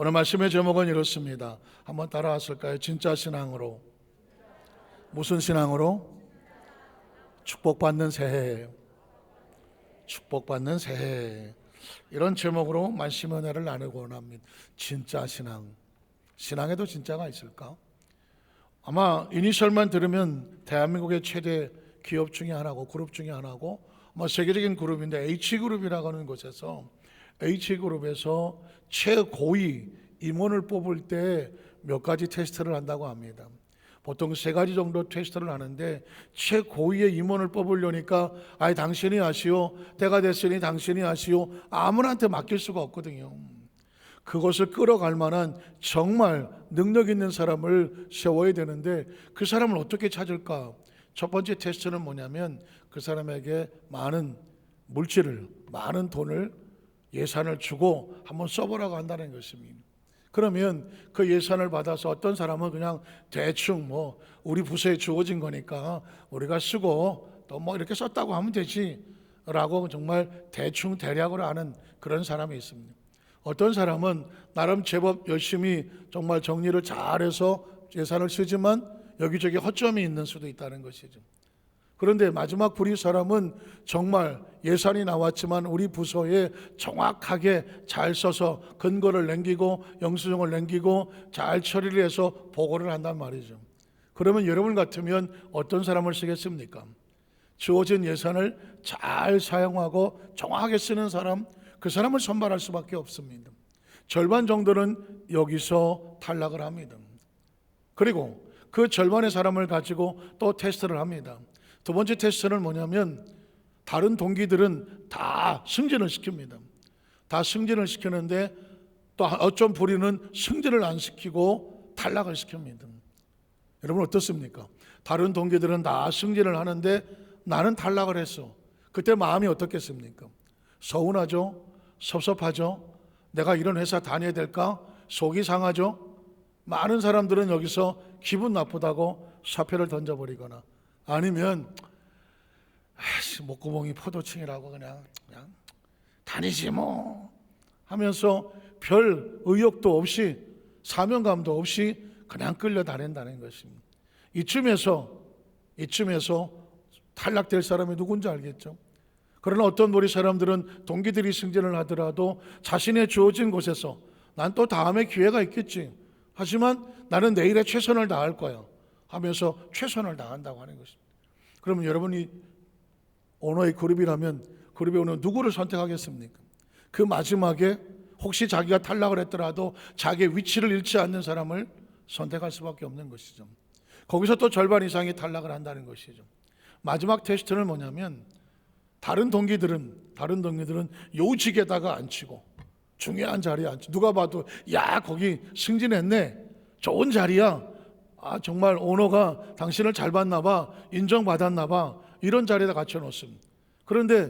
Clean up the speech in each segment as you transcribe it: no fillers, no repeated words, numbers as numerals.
오늘 말씀의 제목은 이렇습니다. 한번 따라하실까요? 진짜 신앙으로. 무슨 신앙으로? 축복받는 새해. 축복받는 새해. 이런 제목으로 말씀 은혜를 나누고 원합니다. 진짜 신앙. 신앙에도 진짜가 있을까? 아마 이니셜만 들으면 대한민국의 최대 기업 중에 하나고 그룹 중에 하나고 세계적인 그룹인데 H그룹이라고 하는 곳에서 H그룹에서 최고위 임원을 뽑을 때 몇 가지 테스트를 한다고 합니다. 보통 3가지 정도 테스트를 하는데 최고위의 임원을 뽑으려니까 당신이 하시오, 때가 됐으니 당신이 하시오, 아무나한테 맡길 수가 없거든요. 그것을 끌어갈 만한 정말 능력 있는 사람을 세워야 되는데 그 사람을 어떻게 찾을까? 첫 번째 테스트는 뭐냐면 그 사람에게 많은 물질을, 많은 돈을, 예산을 주고 한번 써보라고 한다는 것입니다. 그러면 그 예산을 받아서 어떤 사람은 그냥 대충 우리 부서에 주어진 거니까 우리가 쓰고 또 이렇게 썼다고 하면 되지 라고 정말 대충 대략으로 아는 그런 사람이 있습니다. 어떤 사람은 나름 제법 열심히 정말 정리를 잘해서 예산을 쓰지만 여기저기 허점이 있는 수도 있다는 것이죠. 그런데 마지막 불의 사람은 정말 예산이 나왔지만 우리 부서에 정확하게 잘 써서 근거를 남기고 영수증을 남기고 잘 처리를 해서 보고를 한단 말이죠. 그러면 여러분 같으면 어떤 사람을 쓰겠습니까? 주어진 예산을 잘 사용하고 정확하게 쓰는 사람, 그 사람을 선발할 수밖에 없습니다. 절반 정도는 여기서 탈락을 합니다. 그리고 그 절반의 사람을 가지고 또 테스트를 합니다. 두 번째 테스트는 뭐냐면 다른 동기들은 다 승진을 시킵니다. 다 승진을 시키는데 또 어떤 부리는 승진을 안 시키고 탈락을 시킵니다. 여러분 어떻습니까? 다른 동기들은 다 승진을 하는데 나는 탈락을 했어. 그때 마음이 어떻겠습니까? 서운하죠? 섭섭하죠? 내가 이런 회사 다녀야 될까? 속이 상하죠? 많은 사람들은 여기서 기분 나쁘다고 사표를 던져버리거나 아니면 목구멍이 포도청이라고 그냥 다니지 하면서 별 의욕도 없이 사명감도 없이 그냥 끌려다닌다는 것입니다. 이쯤에서 탈락될 사람이 누군지 알겠죠? 그러나 어떤 우리 사람들은 동기들이 승진을 하더라도 자신의 주어진 곳에서 난 또 다음에 기회가 있겠지, 하지만 나는 내일에 최선을 다할 거야 하면서 최선을 다한다고 하는 것입니다. 그러면 여러분이 오너의 그룹이라면 그룹에 오는 누구를 선택하겠습니까? 그 마지막에 혹시 자기가 탈락을 했더라도 자기의 위치를 잃지 않는 사람을 선택할 수밖에 없는 것이죠. 거기서 또 절반 이상이 탈락을 한다는 것이죠. 마지막 테스트는 뭐냐면 다른 동기들은 요직에다가 앉히고 중요한 자리에 앉히고 누가 봐도 야 거기 승진했네, 좋은 자리야, 정말 오너가 당신을 잘 봤나 봐, 인정받았나 봐, 이런 자리에다 갖춰 놓습니다. 그런데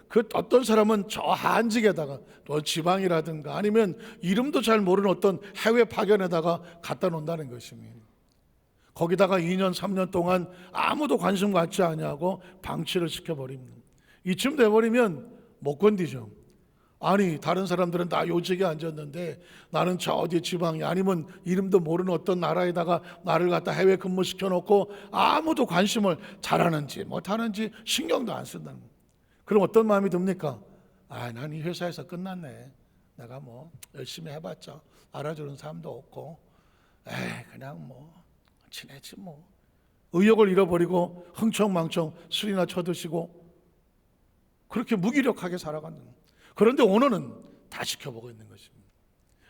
그 어떤 사람은 저 한직에다가 또 지방이라든가 아니면 이름도 잘 모르는 어떤 해외 파견에다가 갖다 놓는다는 것입니다. 거기다가 2년 3년 동안 아무도 관심 갖지 않냐고 방치를 시켜버립니다. 이쯤 돼버리면 못 건디죠. 아니 다른 사람들은 다 요직에 앉았는데 나는 저 어디 지방이 아니면 이름도 모르는 어떤 나라에다가 나를 갖다 해외 근무시켜놓고 아무도 관심을 잘하는지 못하는지 신경도 안 쓴다는 거예요. 그럼 어떤 마음이 듭니까? 난 이 회사에서 끝났네, 내가 열심히 해봤자 알아주는 사람도 없고 그냥 지내지 의욕을 잃어버리고 흥청망청 술이나 쳐드시고 그렇게 무기력하게 살아가는 거예요. 그런데 오너는 다 지켜보고 있는 것입니다.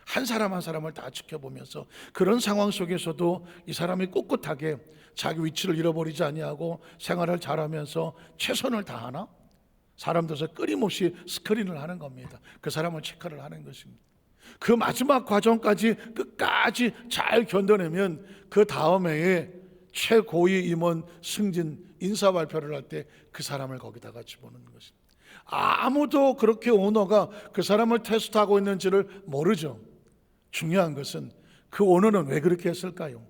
한 사람 한 사람을 다 지켜보면서 그런 상황 속에서도 이 사람이 꿋꿋하게 자기 위치를 잃어버리지 아니하고 생활을 잘하면서 최선을 다하나? 사람들에서 끊임없이 스크린을 하는 겁니다. 그 사람을 체크를 하는 것입니다. 그 마지막 과정까지 끝까지 잘 견뎌내면 그 다음 해에 최고위 임원 승진 인사 발표를 할 때 그 사람을 거기다가 집어넣는 것입니다. 아무도 그렇게 오너가 그 사람을 테스트하고 있는지를 모르죠. 중요한 것은 그 오너는 왜 그렇게 했을까요?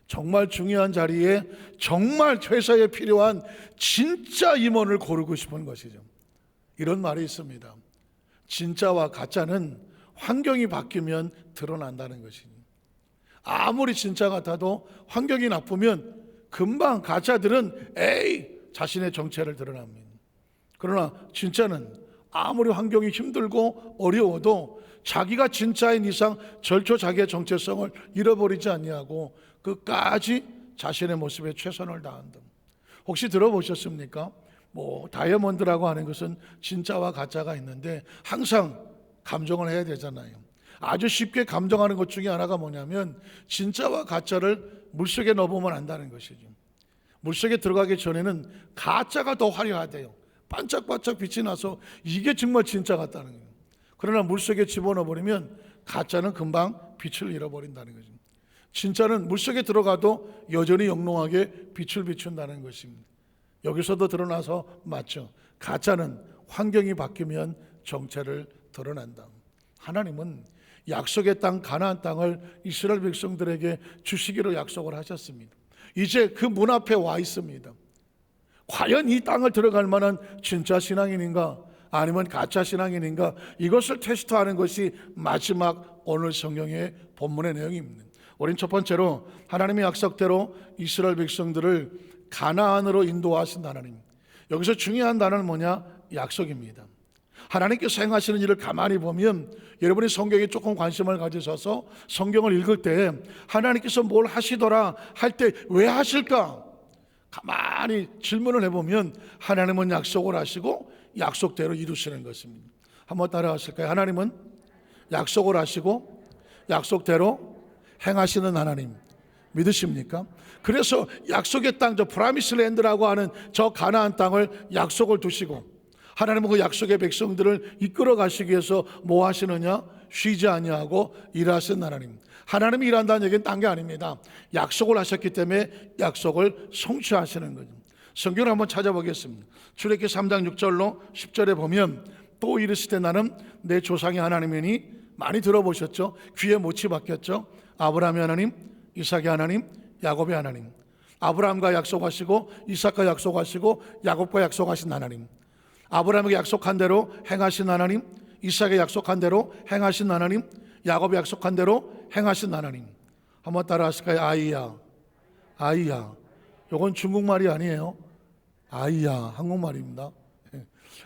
정말 중요한 자리에 정말 회사에 필요한 진짜 임원을 고르고 싶은 것이죠. 이런 말이 있습니다. 진짜와 가짜는 환경이 바뀌면 드러난다는 것이니, 아무리 진짜 같아도 환경이 나쁘면 금방 가짜들은 자신의 정체를 드러납니다. 그러나 진짜는 아무리 환경이 힘들고 어려워도 자기가 진짜인 이상 절초 자기의 정체성을 잃어버리지 아니하고 끝까지 자신의 모습에 최선을 다한다. 혹시 들어보셨습니까? 다이아몬드라고 하는 것은 진짜와 가짜가 있는데 항상 감정을 해야 되잖아요. 아주 쉽게 감정하는 것 중에 하나가 뭐냐면 진짜와 가짜를 물속에 넣어보면 안다는 것이죠. 물속에 들어가기 전에는 가짜가 더 화려하대요. 반짝반짝 빛이 나서 이게 정말 진짜 같다는 거예요. 그러나 물속에 집어넣어버리면 가짜는 금방 빛을 잃어버린다는 거죠. 진짜는 물속에 들어가도 여전히 영롱하게 빛을 비춘다는 것입니다. 여기서도 드러나서 맞죠. 가짜는 환경이 바뀌면 정체를 드러난다. 하나님은 약속의 땅 가나안 땅을 이스라엘 백성들에게 주시기로 약속을 하셨습니다. 이제 그 문 앞에 와 있습니다. 과연 이 땅을 들어갈 만한 진짜 신앙인인가 아니면 가짜 신앙인인가, 이것을 테스트하는 것이 마지막 오늘 성경의 본문의 내용입니다. 우린 첫 번째로 하나님의 약속대로 이스라엘 백성들을 가나안으로 인도하신 하나님. 여기서 중요한 단어는 뭐냐? 약속입니다. 하나님께서 행하시는 일을 가만히 보면, 여러분이 성경에 조금 관심을 가지셔서 성경을 읽을 때 하나님께서 뭘 하시더라 할 때 왜 하실까? 가만히 질문을 해보면 하나님은 약속을 하시고 약속대로 이루시는 것입니다. 한번 따라 하실까요? 하나님은 약속을 하시고 약속대로 행하시는 하나님, 믿으십니까? 그래서 약속의 땅, 저 프라미스 랜드라고 하는 저 가나안 땅을 약속을 두시고, 하나님은 그 약속의 백성들을 이끌어 가시기 위해서 뭐 하시느냐? 쉬지 아니하고 일하신 하나님. 하나님이 일한다는 얘기는 딴 게 아닙니다. 약속을 하셨기 때문에 약속을 성취하시는 거죠. 성경을 한번 찾아보겠습니다. 출애굽기 3장 6절로 10절에 보면, 또 이르시되 나는 내 조상의 하나님이니, 많이 들어보셨죠? 귀에 못이 박혔죠? 아브라함의 하나님, 이삭의 하나님, 야곱의 하나님. 아브라함과 약속하시고 이삭과 약속하시고 야곱과 약속하신 하나님. 아브라함에게 약속한 대로 행하신 하나님, 이삭에게 약속한 대로 행하신 하나님, 야곱이 약속한 대로 행하신 하나님. 한번 따라 하실까요? 아이야, 아이야. 이건 중국말이 아니에요. 아이야, 한국말입니다.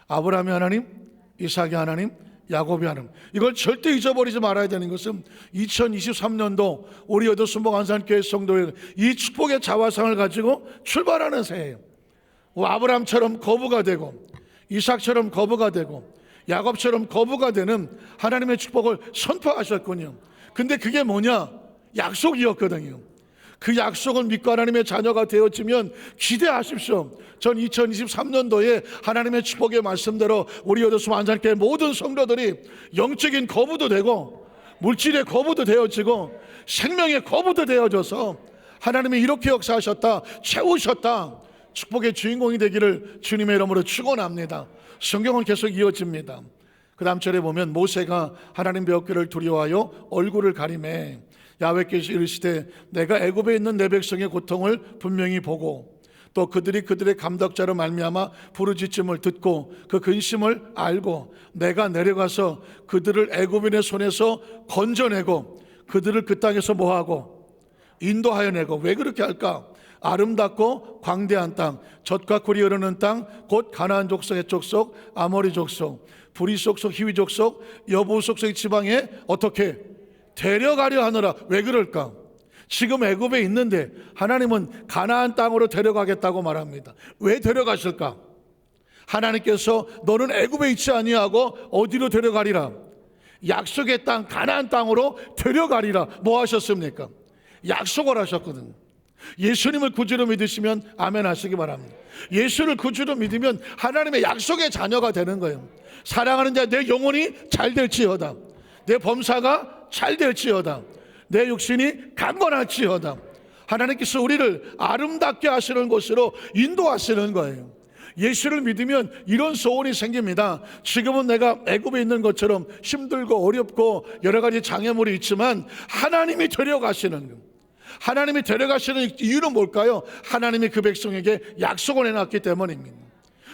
아브라함의 하나님, 이삭의 하나님, 야곱의 하나님. 이걸 절대 잊어버리지 말아야 되는 것은 2023년도 우리 여도순복 안산교회 성도의 이 축복의 자화상을 가지고 출발하는 새해예요. 아브라함처럼 거부가 되고, 이삭처럼 거부가 되고, 야곱처럼 거부가 되는 하나님의 축복을 선포하셨군요. 근데 그게 뭐냐? 약속이었거든요. 그 약속을 믿고 하나님의 자녀가 되어지면 기대하십시오. 전 2023년도에 하나님의 축복의 말씀대로 우리 여도순 안산교회 모든 성도들이 영적인 거부도 되고, 물질의 거부도 되어지고, 생명의 거부도 되어져서 하나님이 이렇게 역사하셨다, 채우셨다, 축복의 주인공이 되기를 주님의 이름으로 축원합니다. 성경은 계속 이어집니다. 그 다음 절에 보면 모세가 하나님 벽궤를 두려워하여 얼굴을 가리매 야훼께서 이르시되 내가 애굽에 있는 내 백성의 고통을 분명히 보고, 또 그들이 그들의 감독자로 말미암아 부르짖음을 듣고 그 근심을 알고, 내가 내려가서 그들을 애굽인의 손에서 건져내고 그들을 그 땅에서 뭐하고 인도하여 내고. 왜 그렇게 할까? 아름답고 광대한 땅, 젖과 꿀이 흐르는 땅, 곧 가나안 족속, 헷 족속, 아모리 족속, 브리 족속, 히위 족속, 여부 족속의 지방에 어떻게 데려가려 하느라. 왜 그럴까? 지금 애굽에 있는데 하나님은 가나안 땅으로 데려가겠다고 말합니다. 왜 데려가실까? 하나님께서 너는 애굽에 있지 아니하고 어디로 데려가리라? 약속의 땅 가나안 땅으로 데려가리라. 뭐 하셨습니까? 약속을 하셨거든요. 예수님을 구주로 믿으시면 아멘 하시기 바랍니다. 예수를 구주로 믿으면 하나님의 약속의 자녀가 되는 거예요. 사랑하는 자 내 영혼이 잘 될지어다, 내 범사가 잘 될지어다, 내 육신이 강건할지어다. 하나님께서 우리를 아름답게 하시는 곳으로 인도하시는 거예요. 예수를 믿으면 이런 소원이 생깁니다. 지금은 내가 애굽에 있는 것처럼 힘들고 어렵고 여러 가지 장애물이 있지만 하나님이 데려가시는 거예요. 하나님이 데려가시는 이유는 뭘까요? 하나님이 그 백성에게 약속을 해놨기 때문입니다.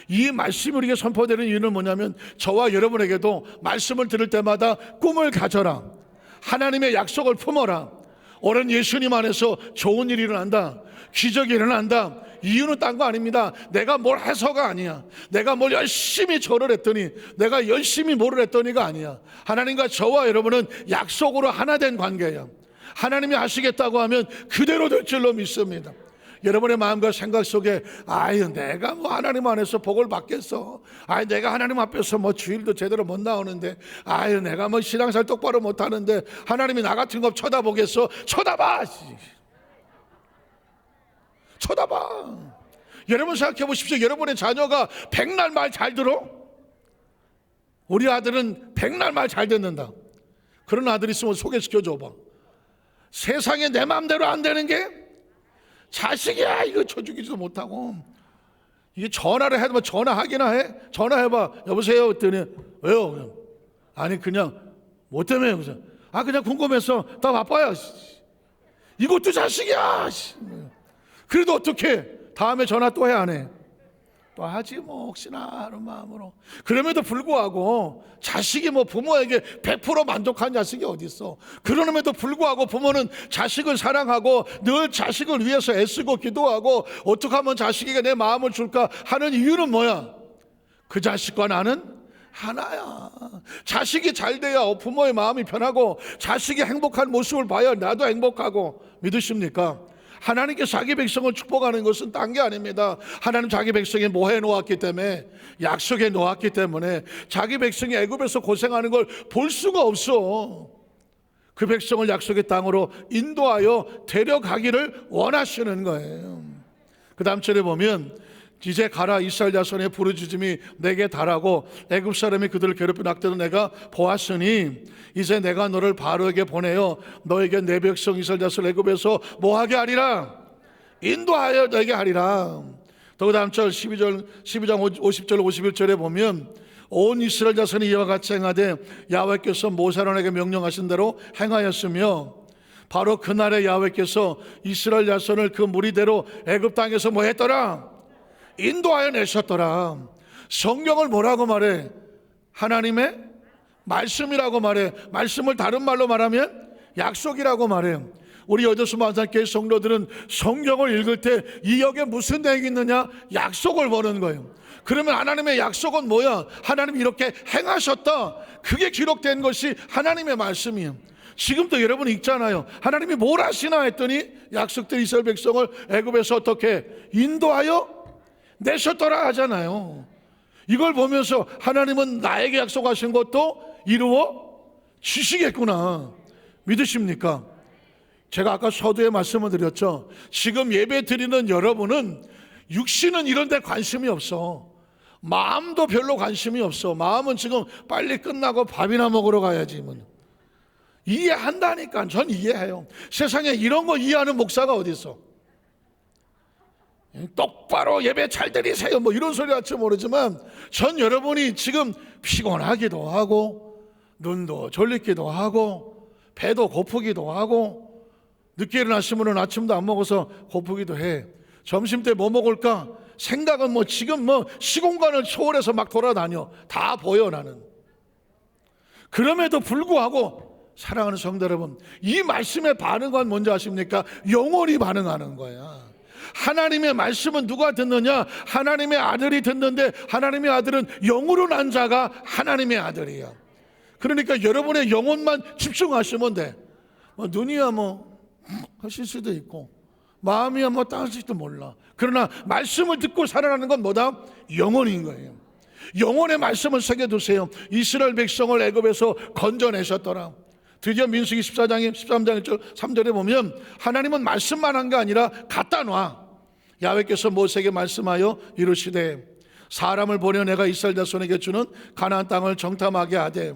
이 말씀이 우리에게 선포되는 이유는 뭐냐면 저와 여러분에게도 말씀을 들을 때마다 꿈을 가져라, 하나님의 약속을 품어라, 오랜 예수님 안에서 좋은 일이 일어난다, 기적이 일어난다. 이유는 딴 거 아닙니다. 내가 뭘 해서가 아니야. 내가 뭘 열심히 절을 했더니, 내가 열심히 뭐를 했더니가 아니야. 하나님과 저와 여러분은 약속으로 하나 된 관계예요. 하나님이 하시겠다고 하면 그대로 될 줄로 믿습니다. 여러분의 마음과 생각 속에 아유 내가 뭐 하나님 안에서 복을 받겠어, 아유 내가 하나님 앞에서 뭐 주일도 제대로 못 나오는데, 아유 내가 뭐 신앙생활 똑바로 못하는데 하나님이 나 같은 거 쳐다보겠어? 쳐다봐, 쳐다봐. 여러분 생각해 보십시오. 여러분의 자녀가 백날 말 잘 들어? 우리 아들은 백날 말 잘 듣는다. 그런 아들 있으면 소개시켜 줘봐. 세상에 내 마음대로 안 되는 게 자식이야. 이거 쳐주기도 못하고, 이게 전화를 해도 전화하기나 해? 전화해봐. 여보세요 그랬더니 왜요? 아니 그냥 뭐 때문에? 그냥 궁금해서. 나 바빠요. 이것도 자식이야. 그래도 어떻게 다음에 전화 또 해 안 해? 또 하지 뭐 혹시나 하는 마음으로. 그럼에도 불구하고 자식이 뭐 부모에게 100% 만족한 자식이 어디 있어? 그럼에도 불구하고 부모는 자식을 사랑하고 늘 자식을 위해서 애쓰고 기도하고 어떻게 하면 자식에게 내 마음을 줄까 하는 이유는 뭐야? 그 자식과 나는 하나야. 자식이 잘 돼야 부모의 마음이 편하고 자식이 행복한 모습을 봐야 나도 행복하고. 믿으십니까? 하나님께서 자기 백성을 축복하는 것은 딴 게 아닙니다. 하나님 자기 백성이 뭐 해놓았기 때문에, 약속해 놓았기 때문에 자기 백성이 애굽에서 고생하는 걸 볼 수가 없어. 그 백성을 약속의 땅으로 인도하여 데려가기를 원하시는 거예요. 그 다음 절에 보면 이제 가라, 이스라엘 자손의 부르짖음이 내게 달하고 애굽 사람이 그들을 괴롭혀 낙태도 내가 보았으니 이제 내가 너를 바로에게 보내어 너에게 내 백성 이스라엘 자손을 애굽에서 뭐하게 하리라? 인도하여 너에게 하리라. 또 그 다음 절 12장 50절 51절에 보면 온 이스라엘 자손이 이와 같이 행하되 야훼께서 모세아론에게 명령하신 대로 행하였으며, 바로 그날에 야훼께서 이스라엘 자손을 그 무리대로 애굽 땅에서 뭐 했더라? 인도하여 내셨더라. 성경을 뭐라고 말해? 하나님의 말씀이라고 말해. 말씀을 다른 말로 말하면 약속이라고 말해. 우리 여도수 만상교회 성도들은 성경을 읽을 때 이 역에 무슨 내용이 있느냐? 약속을 보는 거예요. 그러면 하나님의 약속은 뭐야? 하나님이 이렇게 행하셨다. 그게 기록된 것이 하나님의 말씀이에요. 지금도 여러분 읽잖아요. 하나님이 뭘 하시나 했더니 약속된 이스라엘 백성을 애굽에서 어떻게 인도하여 내셨더라 하잖아요. 이걸 보면서 하나님은 나에게 약속하신 것도 이루어 주시겠구나. 믿으십니까? 제가 아까 서두에 말씀을 드렸죠. 지금 예배 드리는 여러분은 육신은 이런 데 관심이 없어. 마음도 별로 관심이 없어. 마음은 지금 빨리 끝나고 밥이나 먹으러 가야지. 이해한다니까. 전 이해해요. 세상에 이런 거 이해하는 목사가 어디 있어? 똑바로 예배 잘 드리세요 뭐 이런 소리 할지 모르지만, 전 여러분이 지금 피곤하기도 하고 눈도 졸리기도 하고 배도 고프기도 하고, 늦게 일어나시면 아침도 안 먹어서 고프기도 해. 점심 때 뭐 먹을까 생각은 뭐 지금 뭐 시공간을 초월해서 막 돌아다녀. 다 보여 나는. 그럼에도 불구하고 사랑하는 성도 여러분, 이 말씀의 반응은 뭔지 아십니까? 영원히 반응하는 거야. 하나님의 말씀은 누가 듣느냐? 하나님의 아들이 듣는데, 하나님의 아들은 영으로 난 자가 하나님의 아들이야. 그러니까 여러분의 영혼만 집중하시면 돼. 눈이야 뭐 하실 수도 있고, 마음이야 뭐 따질지도 몰라. 그러나 말씀을 듣고 살아나는 건 뭐다? 영혼인 거예요. 영혼의 말씀을 새겨두세요. 이스라엘 백성을 애굽에서 건져내셨더라. 드디어 민수기 14장 13장 1절 3절에 보면 하나님은 말씀만 한 게 아니라 갖다 놔. 야훼께서 모세에게 말씀하여 이르시되 사람을 보내 내가 이스라엘 자손에게 주는 가나안 땅을 정탐하게 하되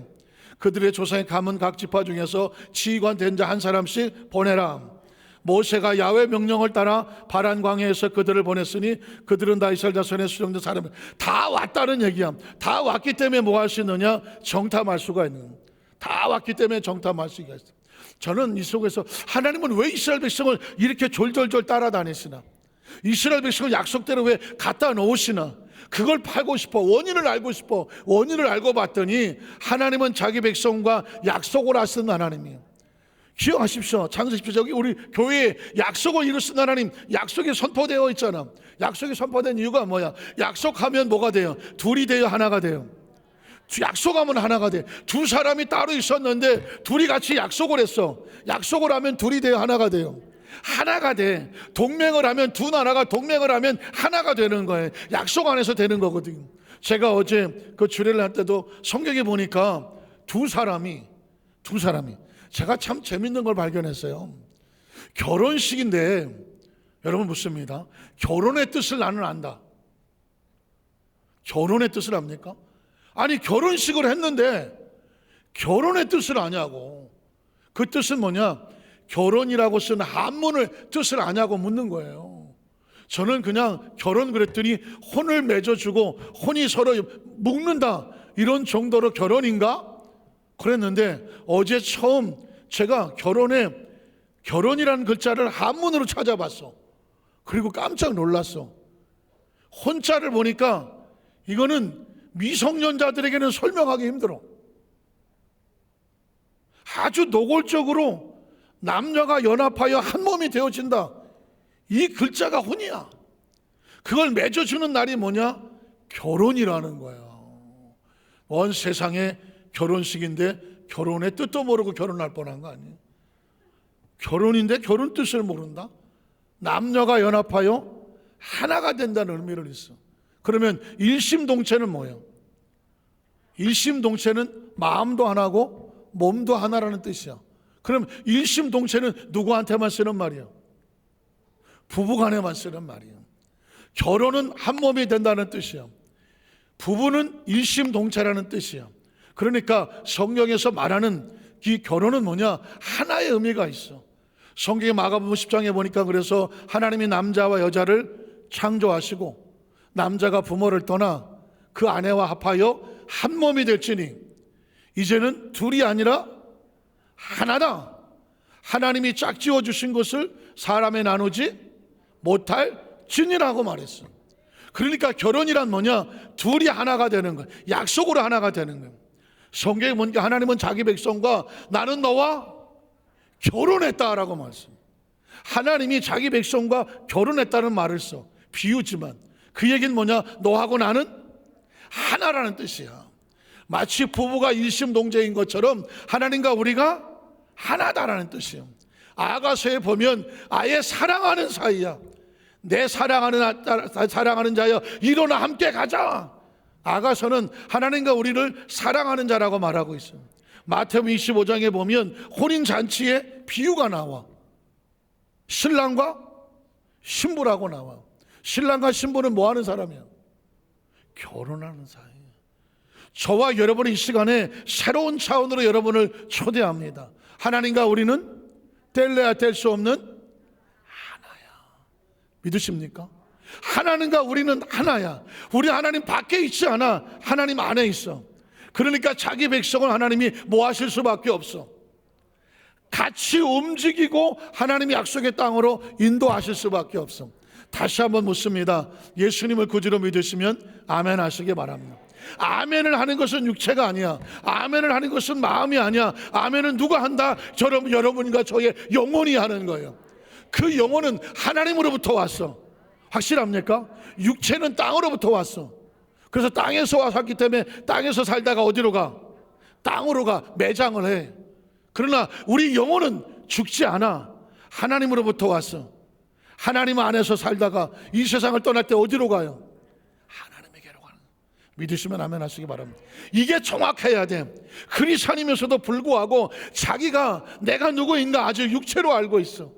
그들의 조상의 가문 각 지파 중에서 지휘관 된 자 한 사람씩 보내라. 모세가 야훼 명령을 따라 바란 광야에서 그들을 보냈으니 그들은 다 이스라엘 자손의 수령된 사람을 다 왔다는 얘기야. 다 왔기 때문에 뭐 할 수 있느냐? 정탐할 수가 있는 거야. 다 왔기 때문에 정탐할 수가 있어요. 저는 이 속에서 하나님은 왜 이스라엘 백성을 이렇게 졸졸졸 따라다니시나? 이스라엘 백성을 약속대로 왜 갖다 놓으시나? 그걸 팔고 싶어. 원인을 알고 싶어. 원인을 알고 봤더니 하나님은 자기 백성과 약속을 하신 하나님이에요. 기억하십시오. 창세십시오. 저기 우리 교회에 약속을 이루신 하나님, 약속이 선포되어 있잖아. 약속이 선포된 이유가 뭐야? 약속하면 뭐가 돼요? 둘이 돼요? 하나가 돼요? 약속하면 하나가 돼. 두 사람이 따로 있었는데 둘이 같이 약속을 했어. 약속을 하면 둘이 돼요? 하나가 돼요? 하나가 돼. 동맹을 하면 두 나라가 동맹을 하면 하나가 되는 거예요. 약속 안에서 되는 거거든요. 제가 어제 그 주례를 할 때도 성경에 보니까 두 사람이 제가 참 재밌는 걸 발견했어요. 결혼식인데 여러분 묻습니다. 결혼의 뜻을 나는 안다. 결혼의 뜻을 압니까? 아니 결혼식을 했는데 결혼의 뜻을 아냐고. 그 뜻은 뭐냐? 결혼이라고 쓴 한문을 뜻을 아냐고 묻는 거예요. 저는 그냥 결혼 그랬더니 혼을 맺어주고 혼이 서로 묶는다 이런 정도로 결혼인가? 그랬는데 어제 처음 제가 결혼이라는 글자를 한문으로 찾아봤어. 그리고 깜짝 놀랐어. 혼자를 보니까 이거는 미성년자들에게는 설명하기 힘들어. 아주 노골적으로 남녀가 연합하여 한 몸이 되어진다. 이 글자가 혼이야. 그걸 맺어주는 날이 뭐냐? 결혼이라는 거야. 온 세상에 결혼식인데 결혼의 뜻도 모르고 결혼할 뻔한 거 아니에요? 결혼인데 결혼 뜻을 모른다? 남녀가 연합하여 하나가 된다는 의미를 있어. 그러면 일심동체는 뭐예요? 일심동체는 마음도 하나고 몸도 하나라는 뜻이야. 그럼 일심동체는 누구한테만 쓰는 말이에요? 부부간에만 쓰는 말이에요. 결혼은 한 몸이 된다는 뜻이에요. 부부는 일심동체라는 뜻이에요. 그러니까 성경에서 말하는 이 결혼은 뭐냐? 하나의 의미가 있어. 성경의 마가복음 10장에 보니까 그래서 하나님이 남자와 여자를 창조하시고 남자가 부모를 떠나 그 아내와 합하여 한 몸이 될지니 이제는 둘이 아니라 하나다. 하나님이 짝지어 주신 것을 사람에 나누지 못할 진이라고 말했어. 그러니까 결혼이란 뭐냐? 둘이 하나가 되는 거야. 약속으로 하나가 되는 거야. 성경에 보니까 하나님은 자기 백성과 나는 너와 결혼했다라고 말씀. 하나님이 자기 백성과 결혼했다는 말을 써. 비유지만 그 얘기는 뭐냐? 너하고 나는 하나라는 뜻이야. 마치 부부가 일심동체인 것처럼 하나님과 우리가 하나다라는 뜻이에요. 아가서에 보면 아예 사랑하는 사이야. 내 사랑하는 자여 일어나 함께 가자. 아가서는 하나님과 우리를 사랑하는 자라고 말하고 있어요. 마태복음 25장에 보면 혼인잔치에 비유가 나와. 신랑과 신부라고 나와. 신랑과 신부는 뭐 하는 사람이야? 결혼하는 사이. 저와 여러분이 이 시간에 새로운 차원으로 여러분을 초대합니다. 하나님과 우리는 뗄래야 뗄 수 없는 하나야. 믿으십니까? 하나님과 우리는 하나야. 우리 하나님 밖에 있지 않아. 하나님 안에 있어. 그러니까 자기 백성을 하나님이 뭐 하실 수밖에 없어? 같이 움직이고 하나님이 약속의 땅으로 인도하실 수밖에 없어. 다시 한번 묻습니다. 예수님을 구주로 믿으시면 아멘 하시기 바랍니다. 아멘을 하는 것은 육체가 아니야. 아멘을 하는 것은 마음이 아니야. 아멘은 누가 한다? 여러분과 저의 영혼이 하는 거예요. 그 영혼은 하나님으로부터 왔어. 확실합니까? 육체는 땅으로부터 왔어. 그래서 땅에서 와서 살기 때문에 땅에서 살다가 어디로 가? 땅으로 가. 매장을 해. 그러나 우리 영혼은 죽지 않아. 하나님으로부터 왔어. 하나님 안에서 살다가 이 세상을 떠날 때 어디로 가요? 하나님에게로 가는. 믿으시면 아멘 하시기 바랍니다. 이게 정확해야 돼. 크리스찬이면서도 불구하고 자기가 내가 누구인가 아직 육체로 알고 있어.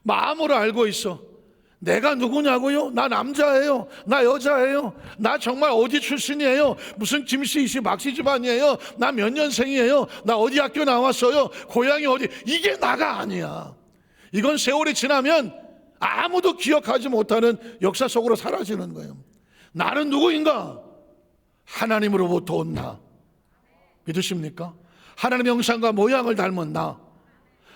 마음으로 알고 있어. 내가 누구냐고요? 나 남자예요. 나 여자예요. 나 정말 어디 출신이에요? 무슨 김씨, 이씨, 막씨 집안이에요. 나 몇 년생이에요. 나 어디 학교 나왔어요. 고향이 어디. 이게 나가 아니야. 이건 세월이 지나면 아무도 기억하지 못하는 역사 속으로 사라지는 거예요. 나는 누구인가? 하나님으로부터 온 나. 믿으십니까? 하나님의 형상과 모양을 닮은 나.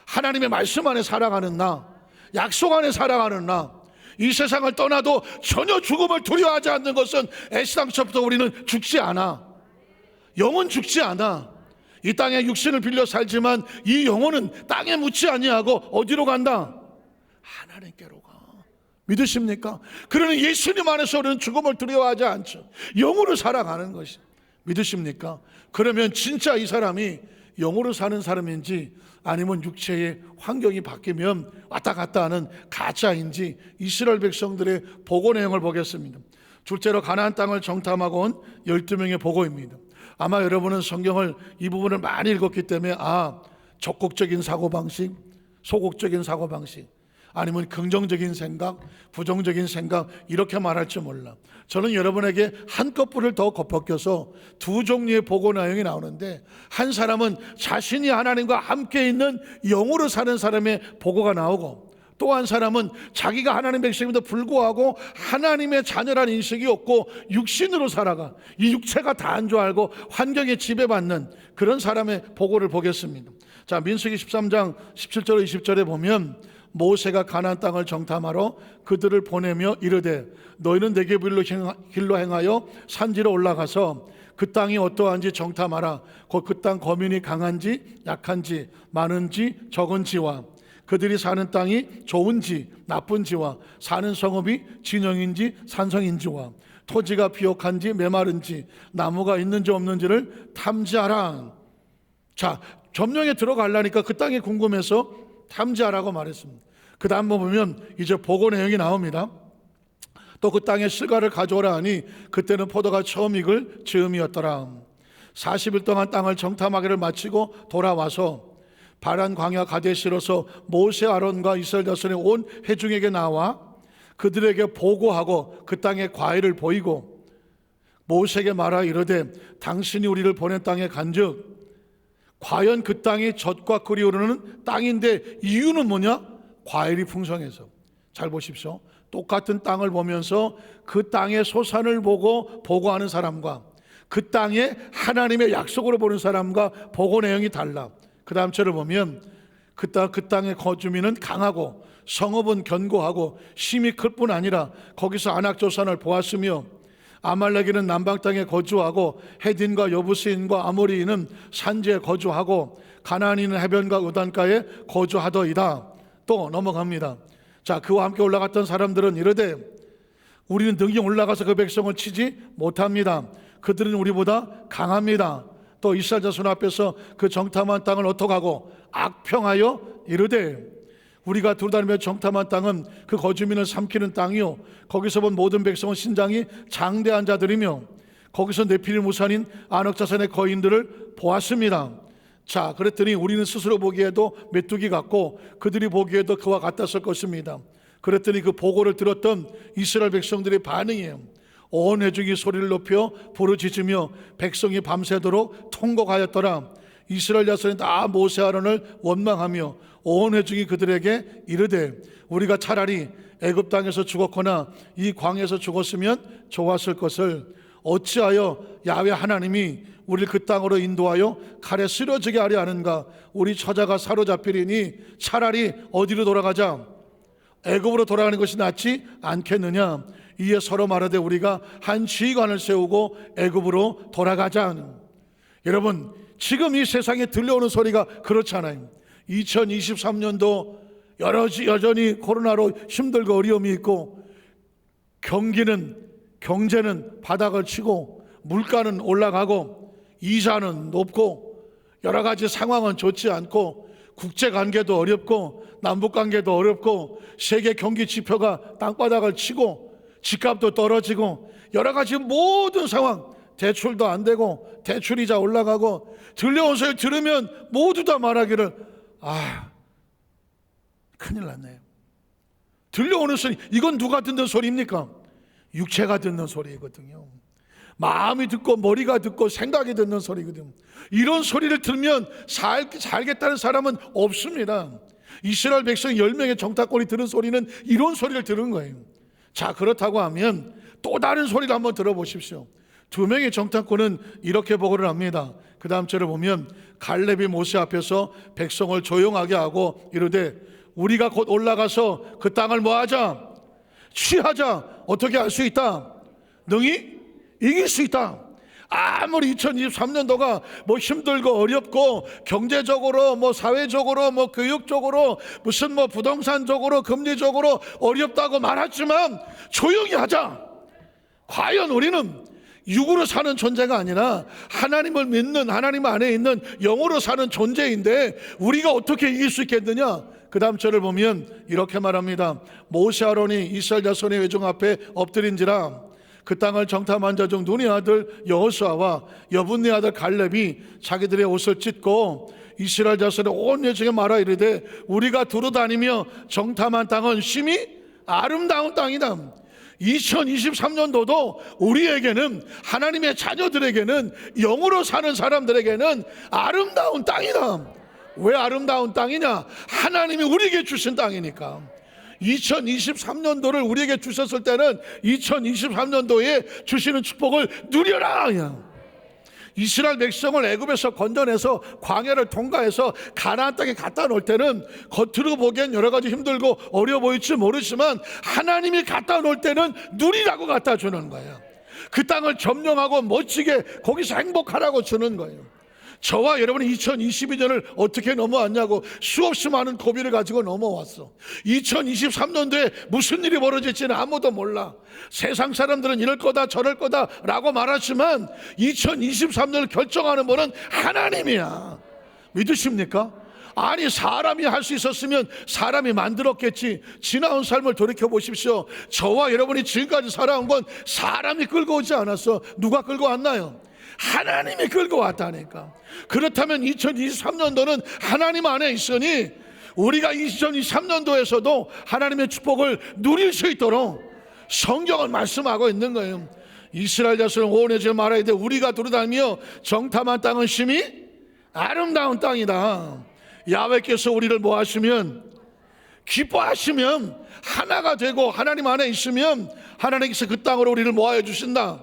하나님의 말씀 안에 살아가는 나. 약속 안에 살아가는 나. 이 세상을 떠나도 전혀 죽음을 두려워하지 않는 것은 애시당초부터 우리는 죽지 않아. 영은 죽지 않아. 이 땅에 육신을 빌려 살지만 이 영혼은 땅에 묻지 아니하고 어디로 간다? 하나님께로 가. 믿으십니까? 그러니 예수님 안에서 우리는 죽음을 두려워하지 않죠. 영으로 살아가는 것이. 믿으십니까? 그러면 진짜 이 사람이 영으로 사는 사람인지 아니면 육체의 환경이 바뀌면 왔다 갔다 하는 가짜인지 이스라엘 백성들의 보고 내용을 보겠습니다. 둘째로 가나안 땅을 정탐하고 온 12명의 보고입니다. 아마 여러분은 성경을 이 부분을 많이 읽었기 때문에 적극적인 사고방식, 소극적인 사고방식, 아니면 긍정적인 생각, 부정적인 생각 이렇게 말할지 몰라. 저는 여러분에게 한꺼풀을 더 겉벗겨서 두 종류의 보고 내용이 나오는데, 한 사람은 자신이 하나님과 함께 있는 영으로 사는 사람의 보고가 나오고, 또 한 사람은 자기가 하나님 백성임에도 불구하고 하나님의 자녀라는 인식이 없고 육신으로 살아가 이 육체가 다인 줄 알고 환경에 지배받는 그런 사람의 보고를 보겠습니다. 자, 민수기 13장 17절 20절에 보면 모세가 가나안 땅을 정탐하러 그들을 보내며 이르되 너희는 내게 길로 행하여 산지로 올라가서 그 땅이 어떠한지 정탐하라. 곧 그 땅 거민이 강한지 약한지 많은지 적은지와 그들이 사는 땅이 좋은지 나쁜지와 사는 성읍이 진영인지 산성인지와 토지가 비옥한지 메마른지 나무가 있는지 없는지를 탐지하라. 자, 점령에 들어가려니까 그 땅이 궁금해서 탐지하라고 말했습니다. 그 다음 보면 이제 보고 내용이 나옵니다. 또 그 땅에 실과를 가져오라 하니 그때는 포도가 처음 익을 즈음이었더라. 40일 동안 땅을 정탐하기를 마치고 돌아와서 바란 광야 가데시로서 모세 아론과 이스라엘 자손의 온 회중에게 나와 그들에게 보고하고 그 땅의 과일을 보이고 모세에게 말하 이르되 당신이 우리를 보낸 땅에 간즉 과연 그 땅이 젖과 꿀이 흐르는 땅인데 이유는 뭐냐? 과일이 풍성해서. 잘 보십시오. 똑같은 땅을 보면서 그 땅의 소산을 보고 보고하는 사람과 그 땅에 하나님의 약속으로 보는 사람과 보고 내용이 달라. 그 다음 절을 보면 그 땅의 거주민은 강하고 성읍은 견고하고 힘이 클 뿐 아니라 거기서 안악조산을 보았으며 아말렉인은 남방 땅에 거주하고 헤딘과 여부스인과 아모리인은 산지에 거주하고 가나안인은 해변과 우단가에 거주하더이다. 또 넘어갑니다. 자, 그와 함께 올라갔던 사람들은 이르되 우리는 등이 올라가서 그 백성을 치지 못합니다. 그들은 우리보다 강합니다. 또 이스라엘 자손 앞에서 그 정탐한 땅을 어떡하고 악평하여 이르되 우리가 두루다니며 정탐한 땅은 그 거주민을 삼키는 땅이요 거기서 본 모든 백성은 신장이 장대한 자들이며 거기서 네피림 우산인 안악 자손의 거인들을 보았습니다. 자, 그랬더니 우리는 스스로 보기에도 메뚜기 같고 그들이 보기에도 그와 같았을 것입니다. 그랬더니 그 보고를 들었던 이스라엘 백성들의 반응이에요. 온 회중이 소리를 높여 부르짖으며 백성이 밤새도록 통곡하였더라. 이스라엘 자손이 다 모세 아론을 원망하며 온 회중이 그들에게 이르되 우리가 차라리 애굽 땅에서 죽었거나 이 광에서 죽었으면 좋았을 것을 어찌하여 야훼 하나님이 우리를 그 땅으로 인도하여 칼에 쓰러지게 하려 하는가? 우리 처자가 사로잡히리니 차라리 어디로 돌아가자? 애굽으로 돌아가는 것이 낫지 않겠느냐? 이에 서로 말하되 우리가 한 지휘관을 세우고 애굽으로 돌아가자. 여러분, 지금 이 세상에 들려오는 소리가 그렇잖아요. 2023년도 여전히 코로나로 힘들고 어려움이 있고 경제는 바닥을 치고 물가는 올라가고 이자는 높고 여러 가지 상황은 좋지 않고 국제관계도 어렵고 남북관계도 어렵고 세계 경기 지표가 땅바닥을 치고 집값도 떨어지고 여러 가지 모든 상황, 대출도 안 되고 대출이자 올라가고 들려온 소리 들으면 모두 다 말하기를 큰일 났네요. 들려오는 소리, 이건 누가 듣는 소리입니까? 육체가 듣는 소리거든요. 마음이 듣고 머리가 듣고 생각이 듣는 소리거든요. 이런 소리를 들으면 살겠다는 사람은 없습니다. 이스라엘 백성 10명의 정탐꾼이 들은 소리는 이런 소리를 들은 거예요. 자, 그렇다고 하면 또 다른 소리를 한번 들어보십시오. 2명의 정탐꾼은 이렇게 보고를 합니다. 그 다음 절을 보면 갈렙이 모세 앞에서 백성을 조용하게 하고 이르되 우리가 곧 올라가서 그 땅을 뭐하자? 취하자. 어떻게 할 수 있다? 능히 이길 수 있다. 아무리 2023년도가 뭐 힘들고 어렵고 경제적으로 뭐 사회적으로 뭐 교육적으로 무슨 뭐 부동산적으로 금리적으로 어렵다고 말하지만 조용히 하자. 과연 우리는 육으로 사는 존재가 아니라 하나님을 믿는, 하나님 안에 있는 영으로 사는 존재인데 우리가 어떻게 이길 수 있겠느냐? 그 다음 절을 보면 이렇게 말합니다. 모세 아론이 이스라엘 자손의 회중 앞에 엎드린지라 그 땅을 정탐한 자 중 눈의 아들 여호수아와 여분네 아들 갈렙이 자기들의 옷을 찢고 이스라엘 자손의 온 회중에 말하 이르되 우리가 두루다니며 정탐한 땅은 심히 아름다운 땅이다. 2023년도도 우리에게는, 하나님의 자녀들에게는, 영으로 사는 사람들에게는 아름다운 땅이다. 왜 아름다운 땅이냐? 하나님이 우리에게 주신 땅이니까. 2023년도를 우리에게 주셨을 때는 2023년도에 주시는 축복을 누려라. 이스라엘 백성을 애굽에서 건져내서 광야를 통과해서 가나안 땅에 갖다 놓을 때는 겉으로 보기엔 여러 가지 힘들고 어려워 보일지 모르지만 하나님이 갖다 놓을 때는 누리라고 갖다 주는 거예요. 그 땅을 점령하고 멋지게 거기서 행복하라고 주는 거예요. 저와 여러분이 2022년을 어떻게 넘어왔냐고 수없이 많은 고비를 가지고 넘어왔어. 2023년도에 무슨 일이 벌어질지는 아무도 몰라. 세상 사람들은 이럴 거다 저럴 거다 라고 말하지만 2023년을 결정하는 분은 하나님이야. 믿으십니까? 아니, 사람이 할 수 있었으면 사람이 만들었겠지. 지나온 삶을 돌이켜 보십시오. 저와 여러분이 지금까지 살아온 건 사람이 끌고 오지 않았어. 누가 끌고 왔나요? 하나님이 끌고 왔다니까. 그렇다면 2023년도는 하나님 안에 있으니 우리가 2023년도에서도 하나님의 축복을 누릴 수 있도록 성경을 말씀하고 있는 거예요. 이스라엘 자손은 온 회중에 말하야 돼. 우리가 두루다니며 정탐한 땅은 심히 아름다운 땅이다. 야훼께서 우리를 뭐 하시면, 기뻐하시면, 하나가 되고 하나님 안에 있으면 하나님께서 그 땅으로 우리를 모아여 주신다.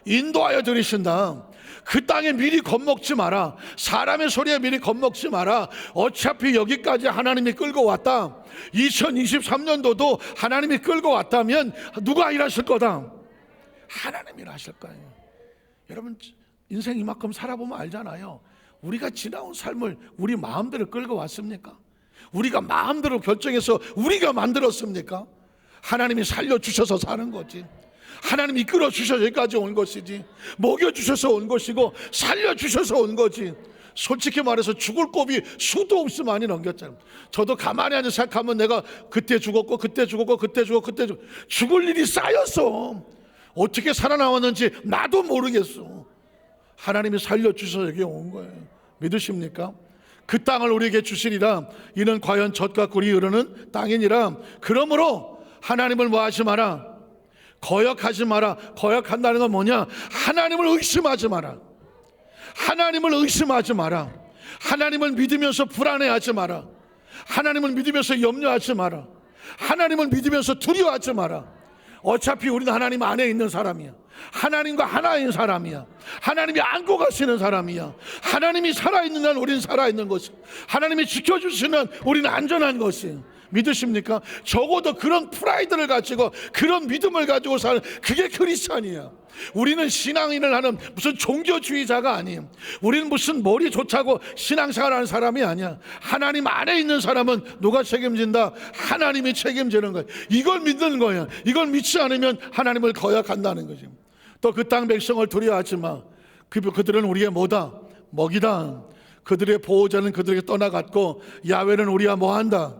인도하여 들이신다. 그 땅에 미리 겁먹지 마라. 사람의 소리에 미리 겁먹지 마라. 어차피 여기까지 하나님이 끌고 왔다. 2023년도도 하나님이 끌고 왔다면 누가 일하실 거다? 하나님이 일하실 거예요. 여러분, 인생 이만큼 살아보면 알잖아요. 우리가 지나온 삶을 우리 마음대로 끌고 왔습니까? 우리가 마음대로 결정해서 우리가 만들었습니까? 하나님이 살려주셔서 사는 거지. 하나님이 이끌어 주셔서 여기까지 온 것이지. 먹여주셔서 온 것이고 살려주셔서 온 거지. 솔직히 말해서 죽을 곱이 수도 없이 많이 넘겼잖아요. 저도 가만히 앉아 생각하면 내가 그때 죽었고 그때 죽었고 그때 죽었고 그때 죽을 일이 쌓였어. 어떻게 살아나왔는지 나도 모르겠어. 하나님이 살려주셔서 여기 온 거예요. 믿으십니까? 그 땅을 우리에게 주시리라. 이는 과연 젖과 꿀이 흐르는 땅이니라. 그러므로 하나님을 뭐하지 마라? 거역하지 마라. 거역한다는 건 뭐냐? 하나님을 의심하지 마라. 하나님을 의심하지 마라. 하나님을 믿으면서 불안해하지 마라. 하나님을 믿으면서 염려하지 마라. 하나님을 믿으면서 두려워하지 마라. 어차피 우리는 하나님 안에 있는 사람이야. 하나님과 하나인 사람이야. 하나님이 안고 가시는 사람이야. 하나님이 살아있는 한 우리는 살아있는 것이, 하나님이 지켜주시는 우리는 안전한 것이. 믿으십니까? 적어도 그런 프라이드를 가지고 그런 믿음을 가지고 사는, 그게 크리스찬이야. 우리는 신앙인을 하는 무슨 종교주의자가 아니에요. 우리는 무슨 머리 좋다고 신앙생활하는 사람이 아니야. 하나님 안에 있는 사람은 누가 책임진다? 하나님이 책임지는 거예요. 이걸 믿는 거예요. 이걸 믿지 않으면 하나님을 거역한다는 거지. 또 그 땅 백성을 두려워하지 마. 그들은 우리의 뭐다? 먹이다. 그들의 보호자는 그들에게 떠나갔고 야훼는 우리와 뭐한다?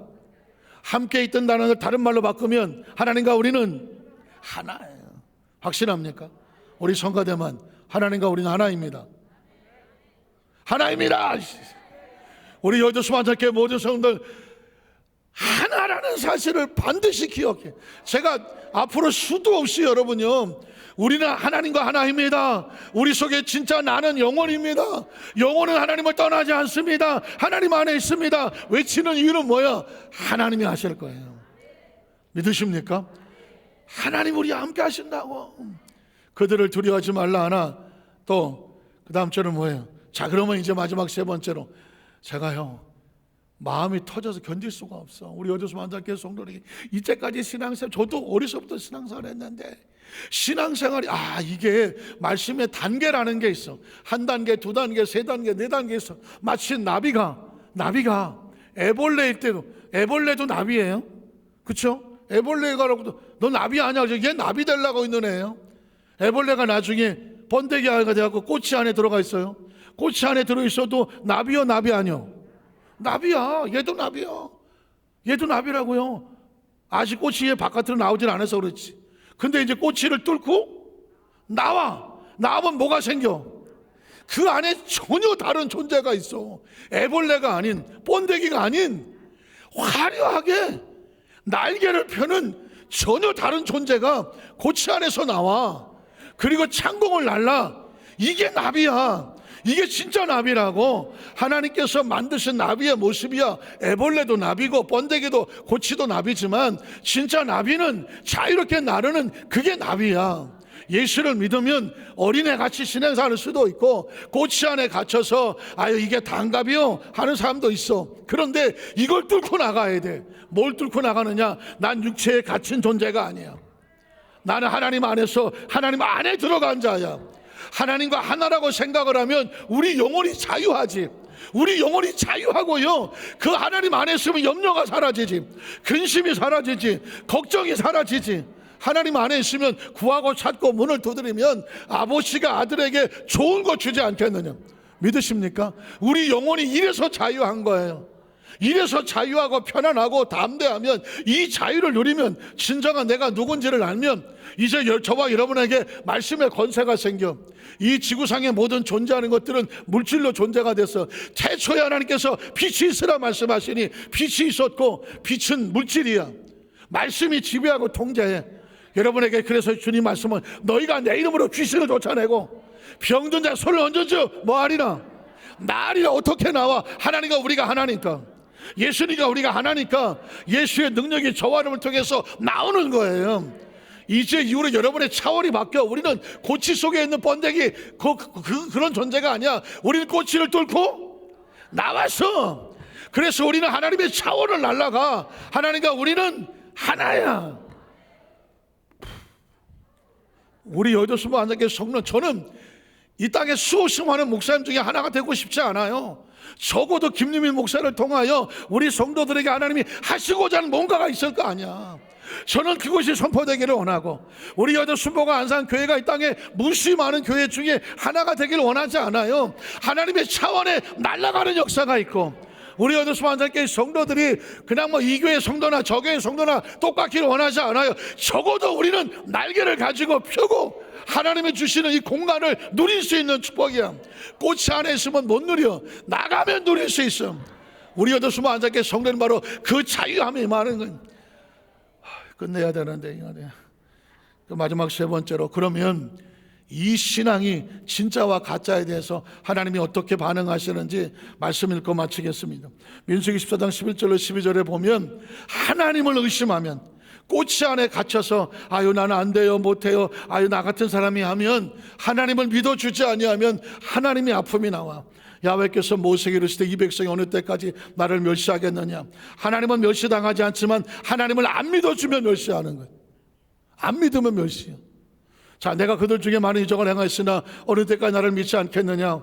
함께 있던 단어를 다른 말로 바꾸면 하나님과 우리는 하나예요. 확신합니까? 우리 성가대만 하나님과 우리는 하나입니다. 하나입니다. 우리 여도수만장교회 모든 성도들 하나라는 사실을 반드시 기억해. 제가 앞으로 수도 없이 여러분요, 우리는 하나님과 하나입니다. 우리 속에 진짜 나는 영혼입니다. 영혼은 하나님을 떠나지 않습니다. 하나님 안에 있습니다. 외치는 이유는 뭐야? 하나님이 하실 거예요. 믿으십니까? 하나님 우리와 함께 하신다고. 그들을 두려워하지 말라 하나. 또 그 다음 절은 뭐예요? 자, 그러면 이제 마지막 세 번째로 제가요 마음이 터져서 견딜 수가 없어. 우리 여도수 만장교회 성도들이 이제까지 신앙생활, 저도 어려서부터 신앙생활 했는데 신앙생활이 이게 말씀의 단계라는 게 있어. 한 단계, 두 단계, 세 단계, 네 단계 있어. 마치 나비가 애벌레일 때도, 애벌레도 나비예요. 그렇죠? 애벌레가라고도 너 나비 아니야? 얘 나비 되려고 있는 애예요. 애벌레가 나중에 번데기가 돼갖고 꼬치 안에 들어가 있어요. 꼬치 안에 들어있어도 나비요, 나비 아니요? 나비야. 얘도 나비야. 얘도 나비라고요. 아직 꼬치 바깥으로 나오질 않아서 그렇지. 근데 이제 꼬치를 뚫고 나오면 뭐가 생겨? 그 안에 전혀 다른 존재가 있어. 애벌레가 아닌, 번데기가 아닌 화려하게 날개를 펴는 전혀 다른 존재가 꼬치 안에서 나와. 그리고 창공을 날라. 이게 나비야. 이게 진짜 나비라고. 하나님께서 만드신 나비의 모습이야. 애벌레도 나비고 번데기도 고치도 나비지만 진짜 나비는 자유롭게 나르는 그게 나비야. 예수를 믿으면 어린애같이 신앙생활할 수도 있고 꼬치 안에 갇혀서 이게 단갑이요 하는 사람도 있어. 그런데 이걸 뚫고 나가야 돼. 뭘 뚫고 나가느냐? 난 육체에 갇힌 존재가 아니야. 나는 하나님 안에서 하나님 안에 들어간 자야. 하나님과 하나라고 생각을 하면 우리 영혼이 자유하지. 우리 영혼이 자유하고요, 그 하나님 안에 있으면 염려가 사라지지, 근심이 사라지지, 걱정이 사라지지. 하나님 안에 있으면 구하고 찾고 문을 두드리면 아버지가 아들에게 좋은 거 주지 않겠느냐. 믿으십니까? 우리 영혼이 이래서 자유한 거예요. 이래서 자유하고 편안하고 담대하면, 이 자유를 누리면, 진정한 내가 누군지를 알면 이제 저와 여러분에게 말씀의 권세가 생겨. 이 지구상의 모든 존재하는 것들은 물질로 존재가 됐어. 태초에 하나님께서 빛이 있으라 말씀하시니 빛이 있었고, 빛은 물질이야. 말씀이 지배하고 통제해. 여러분에게 그래서 주님 말씀은 너희가 내 이름으로 귀신을 쫓아내고 병든 자 손을 얹어줘 뭐하리라? 나으리라. 어떻게 나와? 하나님과 우리가 하나니까, 예수님과 우리가 하나니까 예수의 능력이 저와 여러분을 통해서 나오는 거예요. 이제 이후로 여러분의 차원이 바뀌어. 우리는 고치 속에 있는 번데기 그런 존재가 아니야. 우리는 고치를 뚫고 나왔어. 그래서 우리는 하나님의 차원을 날아가. 하나님과 우리는 하나야. 우리 여도수모 안장교회 성도는, 저는 이 땅에 수없이 많은 목사님 중에 하나가 되고 싶지 않아요. 적어도 김유민 목사를 통하여 우리 성도들에게 하나님이 하시고자 하는 뭔가가 있을 거 아니야. 저는 그것이 선포되기를 원하고, 우리 여도수모가 안산교회가 이 땅에 무수히 많은 교회 중에 하나가 되기를 원하지 않아요. 하나님의 차원에 날아가는 역사가 있고, 우리 여도수모 안산교회 성도들이 그냥 이 교회 성도나 저 교회 성도나 똑같기를 원하지 않아요. 적어도 우리는 날개를 가지고 펴고 하나님이 주시는 이 공간을 누릴 수 있는 축복이야. 꽃이 안에 있으면 못 누려. 나가면 누릴 수 있어. 우리 여도수모 안산교회 성도는 바로 그 자유함이 임하는 거예요. 끝내야 되는데, 그 마지막 세 번째로, 그러면 이 신앙이 진짜와 가짜에 대해서 하나님이 어떻게 반응하시는지 말씀 읽고 마치겠습니다. 민수기 14장 11절로 12절에 보면, 하나님을 의심하면, 꼬치 안에 갇혀서 나는 안 돼요, 못해요, 나 같은 사람이 하면, 하나님을 믿어주지 아니하면 하나님의 아픔이 나와. 야훼께서 모세에게 이르시되 이 백성이 어느 때까지 나를 멸시하겠느냐. 하나님은 멸시당하지 않지만 하나님을 안 믿어주면 멸시하는 거예요. 안 믿으면 멸시해요. 자, 내가 그들 중에 많은 이적을 행하였으나 어느 때까지 나를 믿지 않겠느냐.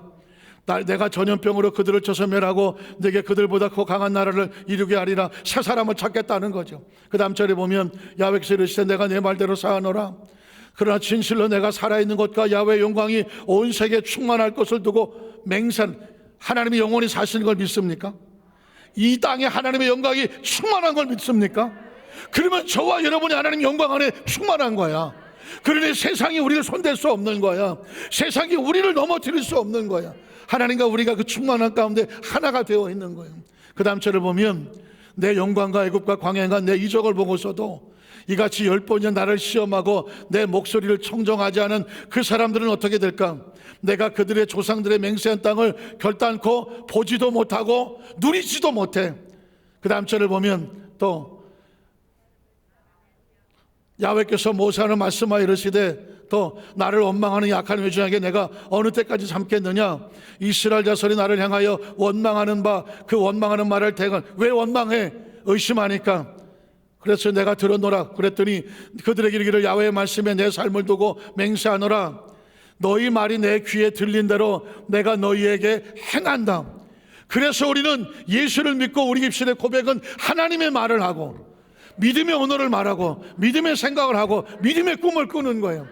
내가 전염병으로 그들을 쳐서 멸하고 내게 그들보다 더 강한 나라를 이루게 하리라. 새 사람을 찾겠다는 거죠. 그 다음 절에 보면 야훼께서 이르시되 내가 내 말대로 사하노라. 그러나 진실로 내가 살아있는 것과 야훼의 영광이 온 세계에 충만할 것을 두고 맹세한. 하나님의 영원히 사시는 걸 믿습니까? 이 땅에 하나님의 영광이 충만한 걸 믿습니까? 그러면 저와 여러분이 하나님의 영광 안에 충만한 거야. 그러니 세상이 우리를 손댈 수 없는 거야. 세상이 우리를 넘어뜨릴 수 없는 거야. 하나님과 우리가 그 충만한 가운데 하나가 되어 있는 거예요. 그 다음 절을 보면 내 영광과 애굽과 광야가 내 이적을 보고서도 이같이 10번이나 나를 시험하고 내 목소리를 청정하지 않은 그 사람들은 어떻게 될까? 내가 그들의 조상들의 맹세한 땅을 결단코 보지도 못하고 누리지도 못해. 그 다음 절을 보면 또 야훼께서 모세하는 말씀하여 이르시되 또 나를 원망하는 약한 회중에게 내가 어느 때까지 참겠느냐? 이스라엘 자손이 나를 향하여 원망하는 바 그 원망하는 말을 대건 왜 원망해? 의심하니까. 그래서 내가 들었노라. 그랬더니 그들에게 이르기를 야훼의 말씀에 내 삶을 두고 맹세하노라. 너희 말이 내 귀에 들린 대로 내가 너희에게 행한다. 그래서 우리는 예수를 믿고 우리 입술의 고백은 하나님의 말을 하고 믿음의 언어를 말하고 믿음의 생각을 하고 믿음의 꿈을 꾸는 거예요.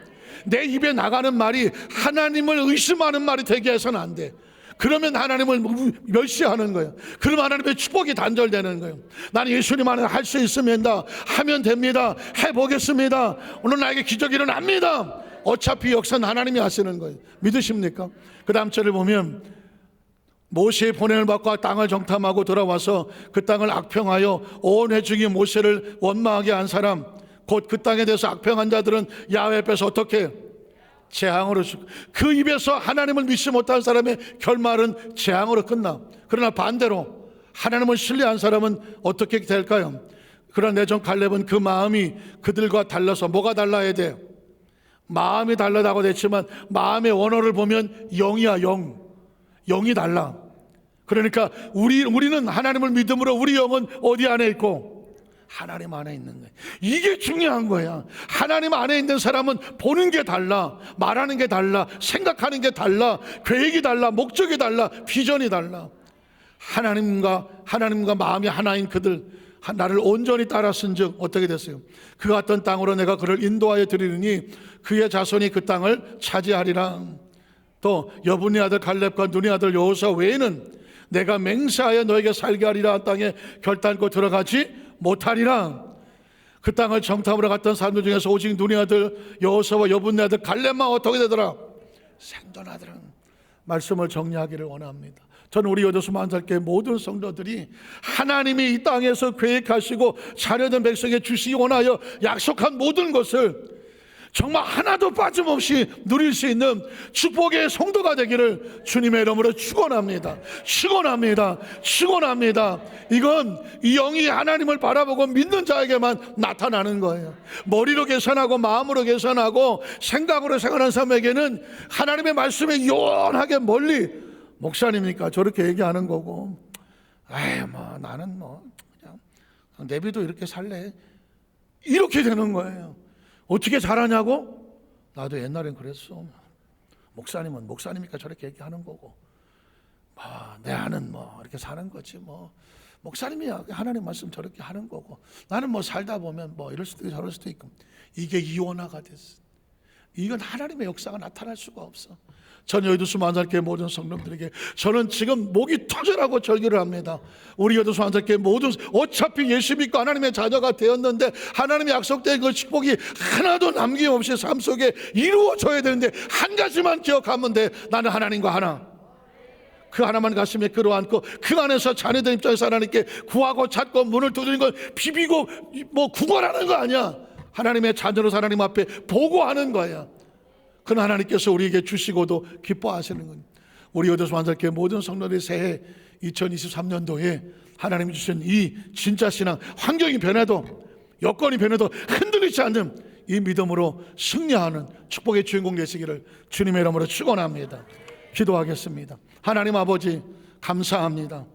내 입에 나가는 말이 하나님을 의심하는 말이 되게 해서는 안 돼. 그러면 하나님을 멸시하는 거예요. 그러면 하나님의 축복이 단절되는 거예요. 나는 예수님 안에 할 수 있습니다. 하면 됩니다. 해보겠습니다. 오늘 나에게 기적이 일어납니다. 어차피 역사는 하나님이 하시는 거예요. 믿으십니까? 그 다음 절을 보면 모세의 보냄을 받고 땅을 정탐하고 돌아와서 그 땅을 악평하여 온 회중이 모세를 원망하게 한 사람, 곧 그 땅에 대해서 악평한 자들은 야훼 앞에서 어떻게 재앙으로 죽고, 그 입에서 하나님을 믿지 못한 사람의 결말은 재앙으로 끝나. 그러나 반대로 하나님을 신뢰한 사람은 어떻게 될까요? 그러나 내전 갈렙은 그 마음이 그들과 달라서, 뭐가 달라야 돼요? 마음이 다르다고 했지만 마음의 원어를 보면 영이야. 영이 달라. 그러니까 우리는 하나님을 믿음으로 우리 영은 어디 안에 있고? 하나님 안에 있는 거예요. 이게 중요한 거야. 하나님 안에 있는 사람은 보는 게 달라, 말하는 게 달라, 생각하는 게 달라, 계획이 달라, 목적이 달라, 비전이 달라. 하나님과 마음이 하나인 그들, 나를 온전히 따랐은즉 어떻게 됐어요? 그가 갔던 땅으로 내가 그를 인도하여 드리느니 그의 자손이 그 땅을 차지하리라. 또 여분의 아들 갈렙과 눈의 아들 여호수아 외에는 내가 맹세하여 너에게 살게 하리라 땅에 결단코 들어가지 못하리라. 그 땅을 정탐하러 갔던 사람들 중에서 오직 눈의 아들 여호수아와 여분의 아들 갈렙만 어떻게 되더라? 생존하더라. 말씀을 정리하기를 원합니다. 저는 우리 여도수 만살교회 모든 성도들이 하나님이 이 땅에서 계획하시고 자녀된 백성에게 주시기 원하여 약속한 모든 것을 정말 하나도 빠짐없이 누릴 수 있는 축복의 성도가 되기를 주님의 이름으로 축원합니다. 이건 이 영이 하나님을 바라보고 믿는 자에게만 나타나는 거예요. 머리로 계산하고 마음으로 계산하고 생각으로 생각하는 사람에게는 하나님의 말씀에 요원하게 멀리, 목사님이니까 저렇게 얘기하는 거고, 나는 그냥 내비도 이렇게 살래, 이렇게 되는 거예요. 어떻게 잘하냐고? 나도 옛날엔 그랬어. 목사님은 목사님이니까 저렇게 얘기하는 거고, 내 아는 이렇게 사는 거지. 목사님이야 하나님 말씀 저렇게 하는 거고, 나는 살다 보면 이럴 수도 있고 저럴 수도 있고. 이게 이원화가 됐어. 이건 하나님의 역사가 나타날 수가 없어. 전 여의도수 만살교회 모든 성도들에게 저는 지금 목이 터져라고 절기를 합니다. 우리 여의도수 만살교회 모든, 어차피 예수 믿고 하나님의 자녀가 되었는데 하나님의 약속된 그 축복이 하나도 남김없이 삶 속에 이루어져야 되는데 한 가지만 기억하면 돼. 나는 하나님과 하나. 그 하나만 가슴에 끌어안고 그 안에서 자녀들 입장에서 하나님께 구하고 찾고 문을 두드리는 건 비비고 구걸하는 거 아니야. 하나님의 자녀로 하나님 앞에 보고하는 거야. 그는 하나님께서 우리에게 주시고도 기뻐하시는 겁니다. 우리 여도수 만살교회 모든 성도들이 새해 2023년도에 하나님이 주신 이 진짜 신앙, 환경이 변해도 여건이 변해도 흔들리지 않는 이 믿음으로 승리하는 축복의 주인공 되시기를 주님의 이름으로 축원합니다. 기도하겠습니다. 하나님 아버지 감사합니다.